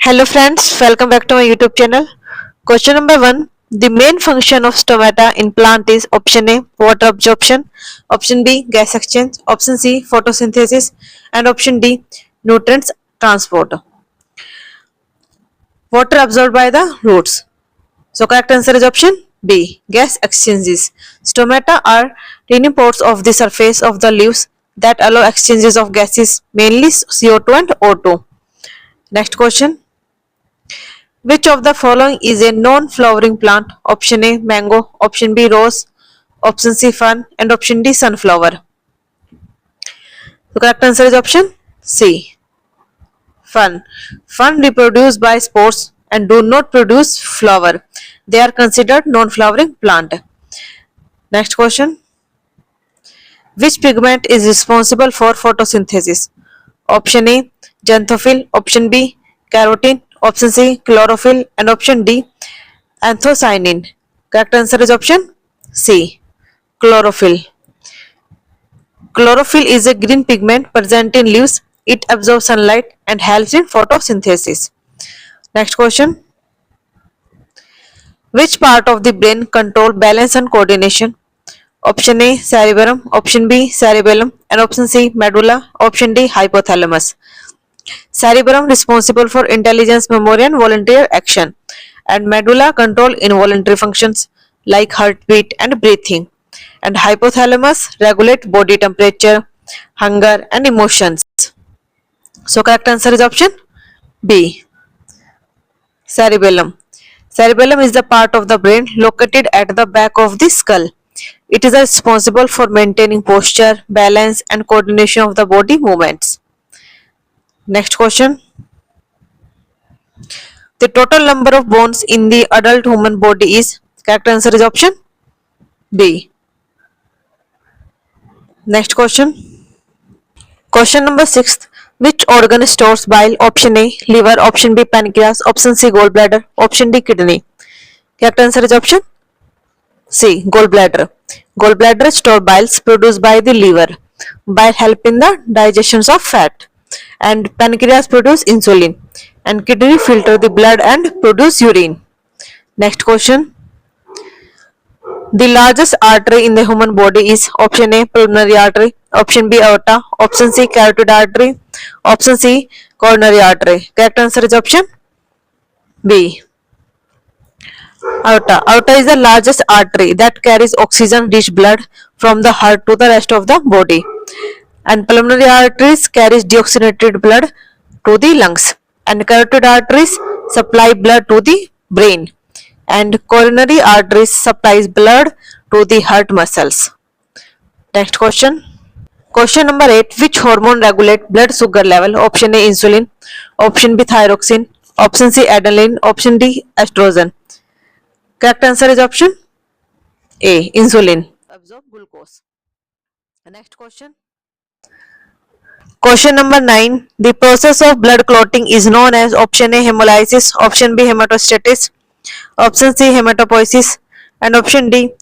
Hello friends, welcome back to my YouTube channel. Question number 1. The main function of stomata in plant is option A, water absorption, option B, gas exchange, option C, photosynthesis, and option D, nutrients transport. Water absorbed by the roots. So correct answer is option B, gas exchanges. Stomata are tiny pores of the surface of the leaves that allow exchanges of gases, mainly CO2 and O2. Next question. Which of the following is a non-flowering plant? Option A, mango, option B, rose, option C, fern, and option D, sunflower. The correct answer is option C, fern. Fern reproduce by spores and do not produce flower. They are considered non-flowering plant. Next question. Which pigment is responsible for photosynthesis? Option A, xanthophyll, option B, carotene, option C, chlorophyll, and option D, anthocyanin. Correct answer is option C, chlorophyll. Chlorophyll is a green pigment present in leaves. It absorbs sunlight and helps in photosynthesis. Next question. Which part of the brain control balance and coordination? Option A, cerebellum, option B, cerebellum, and option C, medulla, option D, hypothalamus. Cerebellum responsible for intelligence, memory, and voluntary action, and medulla control involuntary functions like heartbeat and breathing, and hypothalamus regulate body temperature, hunger, and emotions. So correct answer is option B, cerebellum. Cerebellum is the part of the brain located at the back of the skull. It is responsible for maintaining posture, balance, and coordination of the body movements. Next question. The total number of bones in the adult human body is, correct answer is option B. Next question. Question number 6. Which organ stores bile? Option A, liver, option B, pancreas, option C, gallbladder, option D, kidney. Correct answer is option C, gallbladder. Gallbladder store biles produced by the liver. Bile help in the digestion of fat, and pancreas produce insulin, and kidney filter the blood and produce urine. Next question. The largest artery in the human body is option A, pulmonary artery, option B, aorta, option C, carotid artery, option C, coronary artery. Correct answer is option B, aorta. Aorta is the largest artery that carries oxygen-rich blood from the heart to the rest of the body, and pulmonary arteries carries deoxygenated blood to the lungs, and carotid arteries supply blood to the brain, and coronary arteries supplies blood to the heart muscles. Next question. Question number 8. Which hormone regulate blood sugar level? Option A, insulin, option B, thyroxine, option C, adrenaline, option D, estrogen. Correct answer is option A, insulin. Absorb glucose. Next question. Question number 9. The process of blood clotting is known as option A, hemolysis, option B, hematostasis, option C, hematopoiesis, and option D,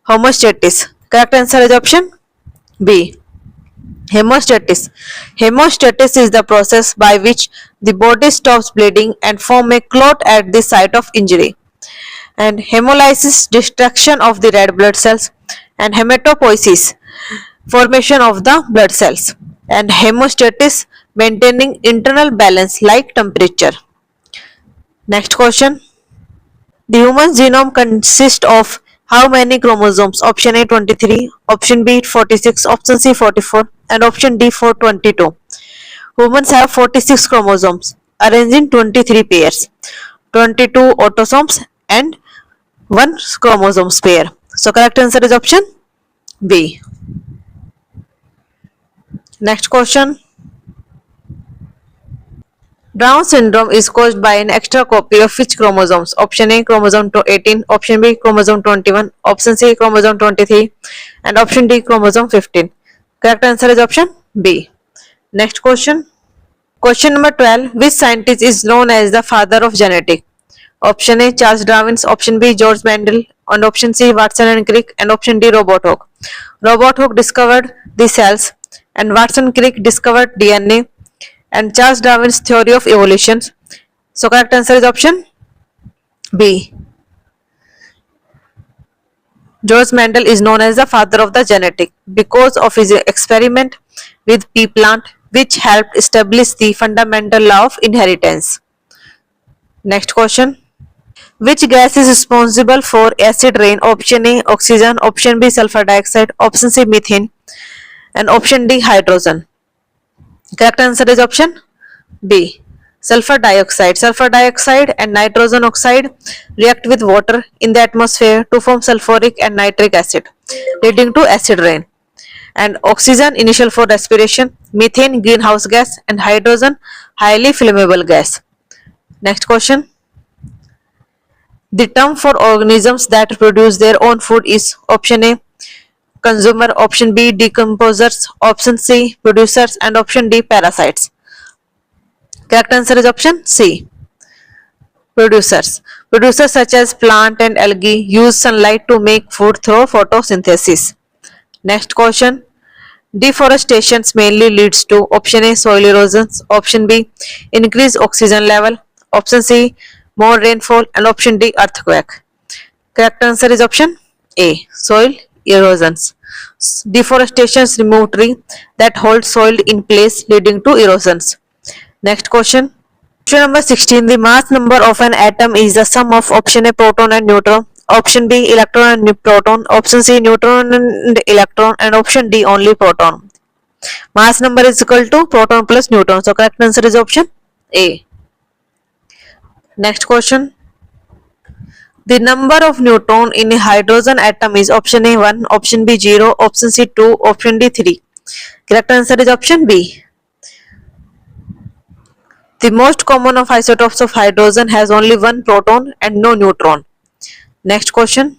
homeostasis. Correct answer is option B, hemostasis. Hemostasis is the process by which the body stops bleeding and form a clot at the site of injury, and hemolysis destruction of the red blood cells, and hematopoiesis formation of the blood cells, and hemostasis maintaining internal balance like temperature. Next question. The human genome consists of how many chromosomes? Option A, 23, option B, 46, option C, 44, and option D, 422. Humans have 46 chromosomes arranged in 23 pairs, 22 autosomes, and 1 chromosome pair. So correct answer is option B. Next question. Down syndrome is caused by an extra copy of which chromosomes? Option A, chromosome 18, option B, chromosome 21, option C, chromosome 23, and option D, chromosome 15. Correct answer is option B. Next question. Question number 12. Which scientist is known as the father of genetics? Option A, Charles Darwin, option B, George Mendel, and option C, Watson and Crick, and option D, Robert Hooke. Robert Hooke discovered the cells, and Watson Crick discovered DNA, and Charles Darwin's theory of evolution So correct answer is option B. George Mendel is known as the father of the genetic because of his experiment with pea plant, which helped establish the fundamental law of inheritance. Next question. Which gas is responsible for acid rain? Option A, oxygen. Option B, sulfur dioxide. Option C, methane. And option D, hydrogen. Correct answer is option B. Sulfur dioxide. Sulfur dioxide and nitrogen oxide react with water in the atmosphere to form sulfuric and nitric acid, leading to acid rain. And oxygen initial for respiration, methane greenhouse gas, and hydrogen highly flammable gas. Next question. The term for organisms that produce their own food is option A, consumer, option B, decomposers, option C, producers, and option D, parasites. Correct answer is option C, producers. Producers such as plant and algae use sunlight to make food through photosynthesis. Next question. Deforestation mainly leads to option A, soil erosion, option B, increased oxygen level, option C, more rainfall, and option D, earthquake. Correct answer is option A, soil erosions. Deforestation remove tree that hold soil in place, leading to erosions. Next question. Question number 16. The mass number of an atom is the sum of option A, proton and neutron, option B, electron and proton, option C, neutron and electron, and option D, only proton. Mass number is equal to proton plus neutron. So correct answer is option A. Next question. The number of neutron in a hydrogen atom is option A 1, option B 0, option C 2, option D 3. Correct answer is option B. The most common of isotopes of hydrogen has only one proton and no neutron. Next question.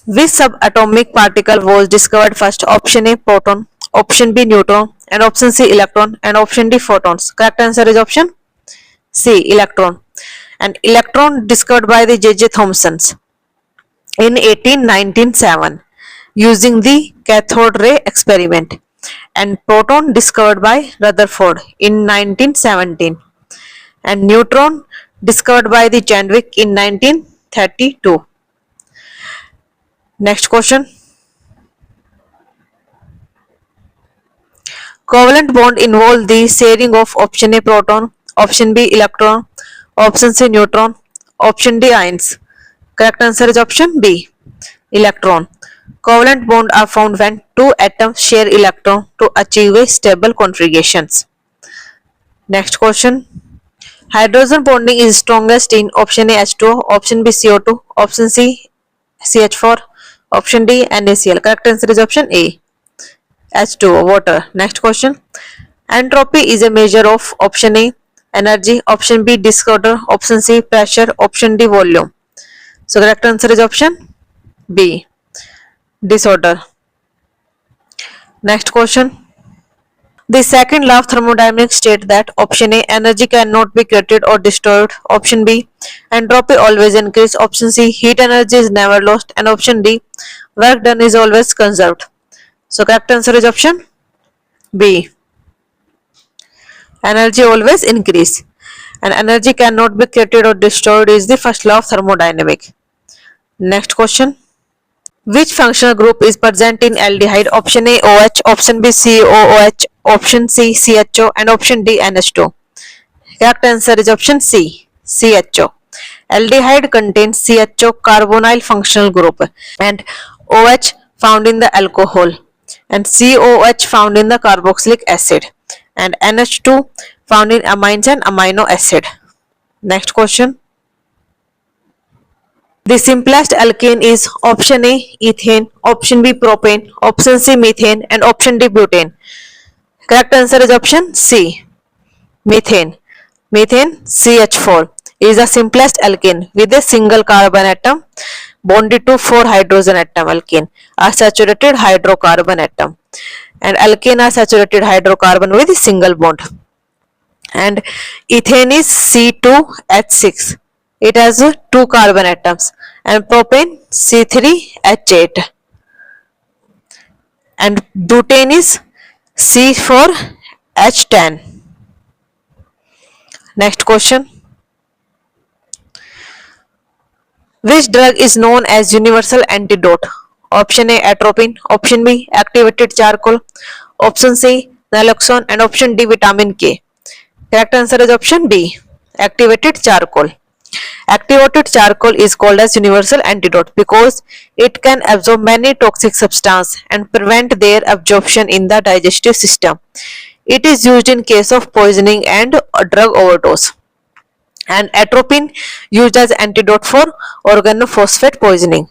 Which subatomic particle was discovered first? Option A proton, option B neutron, and option C electron, and option D photons. Correct answer is option C electron. And electron discovered by the J.J. Thomsons in 1897 using the cathode ray experiment, and proton discovered by Rutherford in 1917, and neutron discovered by the Chandwick in 1932. Next question. Covalent bond involve the sharing of option A proton, option B electron, option C neutron, option D ions. Correct answer is option B, electron. Covalent bonds are found when two atoms share electron to achieve a stable configurations. Next question. Hydrogen bonding is strongest in option A H2O, option B CO2, option C CH4, option D NaCl. Correct answer is option A, H2O, water. Next question. Entropy is a measure of option A energy, option B disorder, option C pressure, option D volume. So correct answer is option B, disorder. Next question. The second law of thermodynamics states that option A energy cannot be created or destroyed, option B entropy always increases, option C heat energy is never lost, and option D work done is always conserved. So correct answer is option B, energy always increase, and energy cannot be created or destroyed is the first law of thermodynamics. Next question. Which functional group is present in aldehyde? Option A OH, option B COOH, option C CHO, and option D NH2. Correct answer is option C CHO. Aldehyde contains CHO carbonyl functional group, and OH found in the alcohol, and COH found in the carboxylic acid, and NH2 found in amines and amino acid. Next question. The simplest alkane is option A ethane, option B propane, option C methane, and option D butane. Correct answer is option C methane. Methane CH4 is the simplest alkane with a single carbon atom bonded to 4 hydrogen atom. Alkane are saturated hydrocarbon atom, and alkane are saturated hydrocarbon with a single bond. And ethane is C2H6. It has 2 carbon atoms, and propane C3H8, and butane is C4H10. Next question. Which drug is known as universal antidote? Option A atropine, option B activated charcoal, option C naloxone, and option D vitamin K. Correct answer is option B activated charcoal. Activated charcoal is called as universal antidote because it can absorb many toxic substances and prevent their absorption in the digestive system. It is used in case of poisoning and drug overdose. And atropine used as antidote for organophosphate poisoning,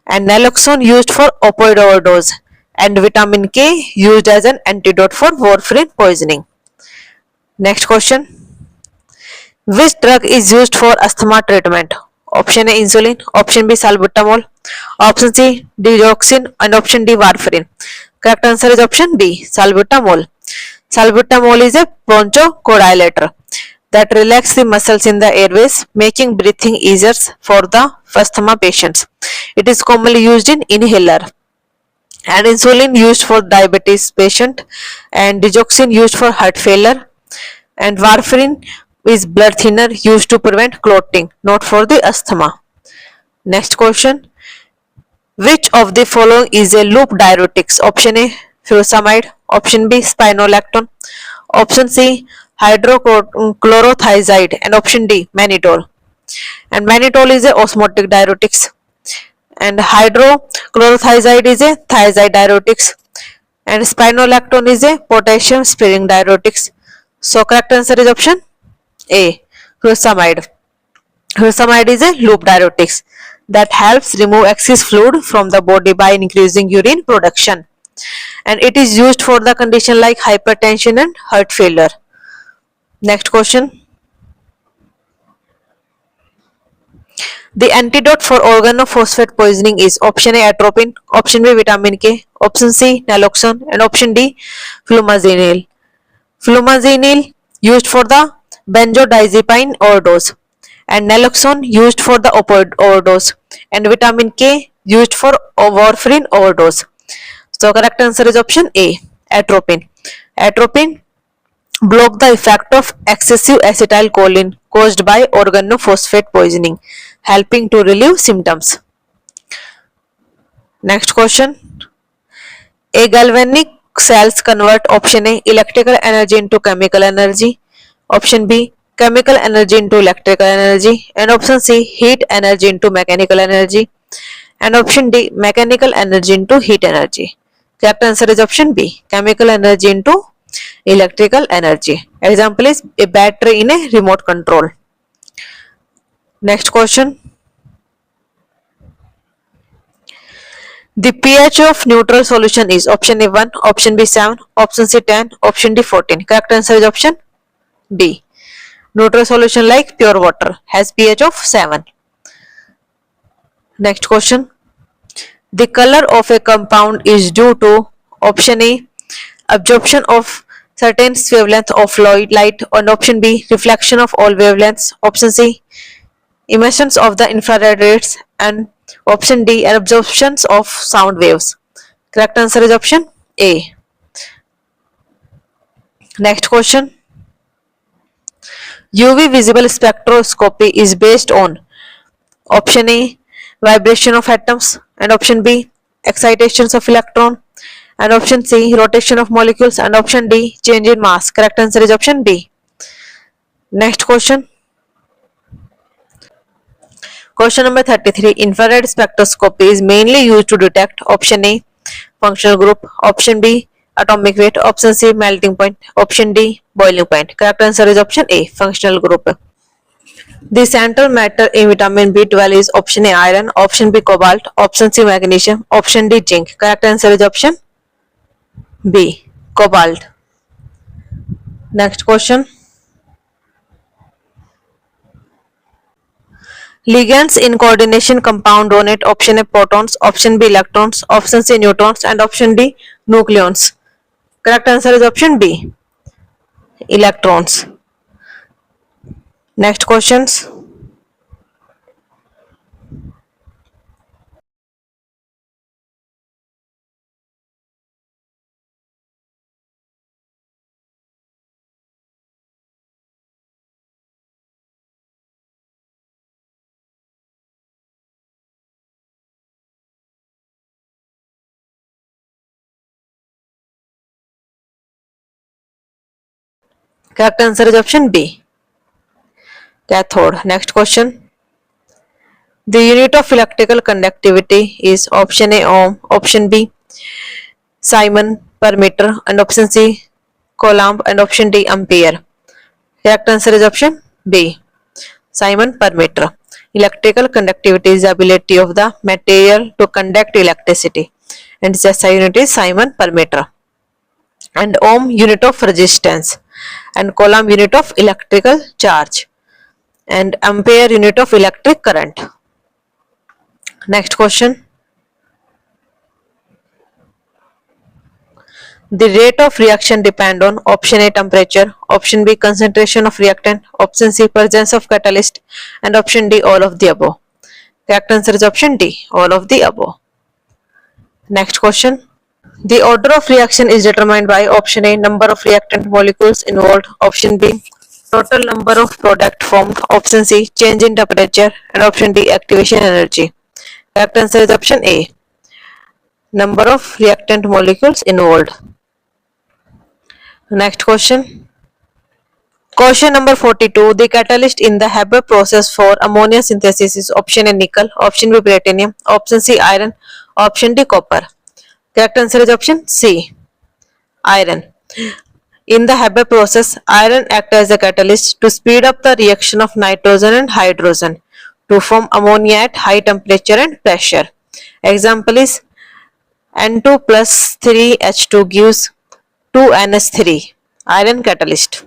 and naloxone used for opioid overdose, and vitamin K used as an antidote for warfarin poisoning. Next question. Which drug is used for asthma treatment? Option A insulin, option B salbutamol, option C digoxin, and option D warfarin. Correct answer is option B salbutamol. Salbutamol is a bronchodilator that relaxes the muscles in the airways, making breathing easier for the asthma patients. It is commonly used in inhaler. And insulin used for diabetes patient, and digoxin used for heart failure, and warfarin is blood thinner used to prevent clotting, not for the asthma. Next question. Which of the following is a loop diuretics? Option A furosemide, option B spironolactone, option C hydrochlorothiazide, and option D mannitol. And mannitol is a osmotic diuretics, and hydrochlorothiazide is a thiazide diuretics, and spironolactone is a potassium sparing diuretics. So correct answer is option A furosemide. Furosemide is a loop diuretics that helps remove excess fluid from the body by increasing urine production, and it is used for the condition like hypertension and heart failure. Next question. The antidote for organophosphate poisoning is option A atropine, option B vitamin K, option C naloxone, and option D flumazenil. Flumazenil used for the benzodiazepine overdose, and naloxone used for the opioid overdose, and vitamin K used for warfarin overdose. So correct answer is option A atropine. Atropine block the effect of excessive acetylcholine caused by organophosphate poisoning, helping to relieve symptoms. Next question. A galvanic cells convert option A electrical energy into chemical energy, option B chemical energy into electrical energy, and option C heat energy into mechanical energy, and option D mechanical energy into heat energy. Correct answer is option B chemical energy into electrical energy. Example is a battery in a remote control. Next question. The pH of neutral solution is option A 1, option B 7, option C 10, option D 14. Correct answer is option B. Neutral solution like pure water has pH of 7. Next question. The color of a compound is due to option A absorption of certain wavelength of light, and option B reflection of all wavelengths, option C emissions of the infrared rays, and option D absorptions of sound waves. Correct answer is option A. Next question. UV visible spectroscopy is based on option A vibration of atoms, and option B excitations of electron, and option C rotation of molecules, and option D change in mass. Correct answer is option B. Next question. Question number 33. Infrared spectroscopy is mainly used to detect option A functional group, option B atomic weight, option C melting point, option D boiling point. Correct answer is option A functional group. The central matter in vitamin B12 is option A iron, option B cobalt, option C magnesium, option D zinc. Correct answer is option B cobalt. Next question. Ligands in coordination compound donate option A protons, option B electrons, option C neutrons, and option D nucleons. Correct answer is option B electrons. Next questions. Correct answer is option B, cathode. Next question. The unit of electrical conductivity is option A ohm, option B Simon per meter, and option C Coulomb, and option D ampere. Correct answer is option B, Simon per meter. Electrical conductivity is the ability of the material to conduct electricity, and its SI unit is Simon per meter. And ohm unit of resistance, and Coulomb unit of electrical charge, and ampere unit of electric current. Next question. The rate of reaction depend on option A temperature, option B concentration of reactant, option C presence of catalyst, and option D all of the above. Correct answer is option D, all of the above. Next question. The order of reaction is determined by option A number of reactant molecules involved, option B total number of product formed, option C change in temperature, and option D activation energy. Correct answer is option A, number of reactant molecules involved. Next question. Question number 42. The catalyst in the Haber process for ammonia synthesis is option A nickel, option B platinum, option C iron, option D copper. Correct answer is option C, iron. In the Haber process, iron acts as a catalyst to speed up the reaction of nitrogen and hydrogen to form ammonia at high temperature and pressure. Example is N2 plus 3H2 gives 2NH3, iron catalyst.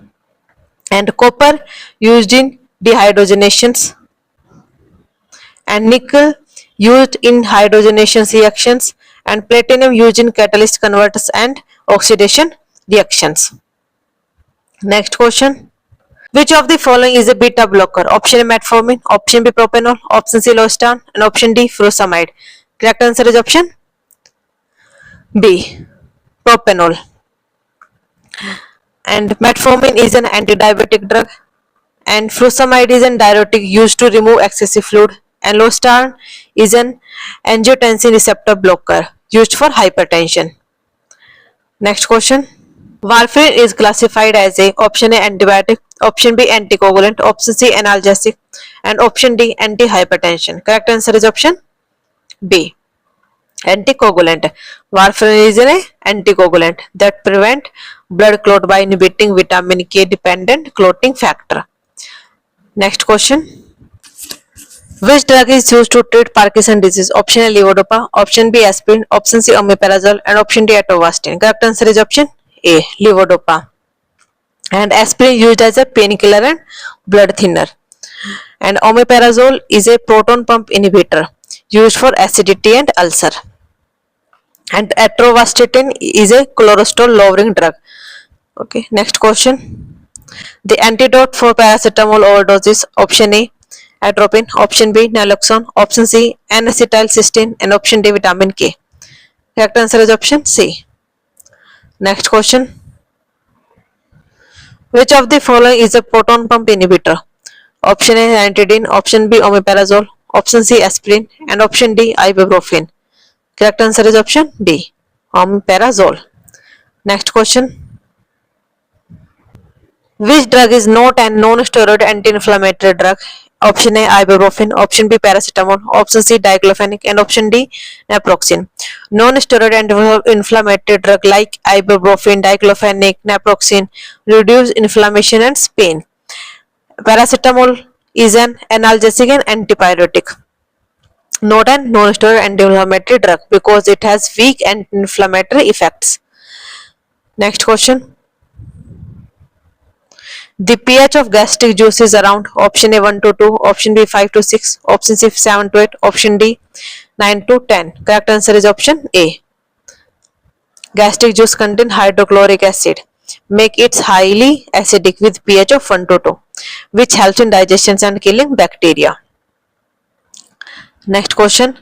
And copper used in dehydrogenations, and nickel used in hydrogenation reactions, and platinum used in catalyst converters and oxidation reactions. Next question. Which of the following is a beta blocker? Option A metformin, option B propanol, option C losartan, and option D furosemide. Correct answer is option B, propanol. And metformin is an antidiabetic drug, and furosemide is an diuretic used to remove excessive fluid, and losartan is an angiotensin receptor blocker used for hypertension. Next question. Warfarin is classified as a option A antibiotic, option B anticoagulant, option C analgesic, and option D antihypertension. Correct answer is option B, anticoagulant. Warfarin is an anticoagulant that prevent blood clot by inhibiting vitamin K dependent clotting factor. Next question. Which drug is used to treat Parkinson's disease? Option A levodopa, option B aspirin, option C omeprazole, and option D atorvastatin. Correct answer is option A, levodopa. And aspirin used as a painkiller and blood thinner. And omeprazole is a proton pump inhibitor used for acidity and ulcer. And atorvastatin is a cholesterol lowering drug. Okay, next question. The antidote for paracetamol overdose is option A atropine, option B naloxone, option C N-acetylcysteine, and option D vitamin K. Correct answer is option C. Next question. Which of the following is a proton pump inhibitor? Option A ranitidine, option B omeprazole, option C aspirin, and option D ibuprofen. Correct answer is option D, omeprazole. Next question. Which drug is not a non-steroid anti-inflammatory drug? Option A ibuprofen, option B paracetamol, option C diclofenac, and option D naproxen. Non-steroid anti-inflammatory drug like ibuprofen, diclofenac, naproxen reduce inflammation and pain. Paracetamol is an analgesic and antipyretic, not a non-steroid anti-inflammatory drug because it has weak anti-inflammatory effects. Next question. The pH of gastric juice is around option A 1 to 2, option B 5 to 6, option C 7 to 8, option D 9 to 10. Correct answer is option A. Gastric juice contain hydrochloric acid, make it highly acidic with pH of 1 to 2, which helps in digestion and killing bacteria. Next question.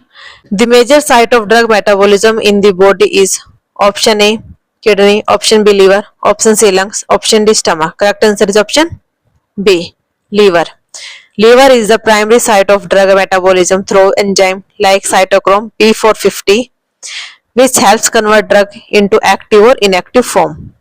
The major site of drug metabolism in the body is option A kidney, option B liver, option C lungs, option D stomach. Correct answer is option B, liver. Liver is the primary site of drug metabolism through enzyme like cytochrome P450, which helps convert drug into active or inactive form.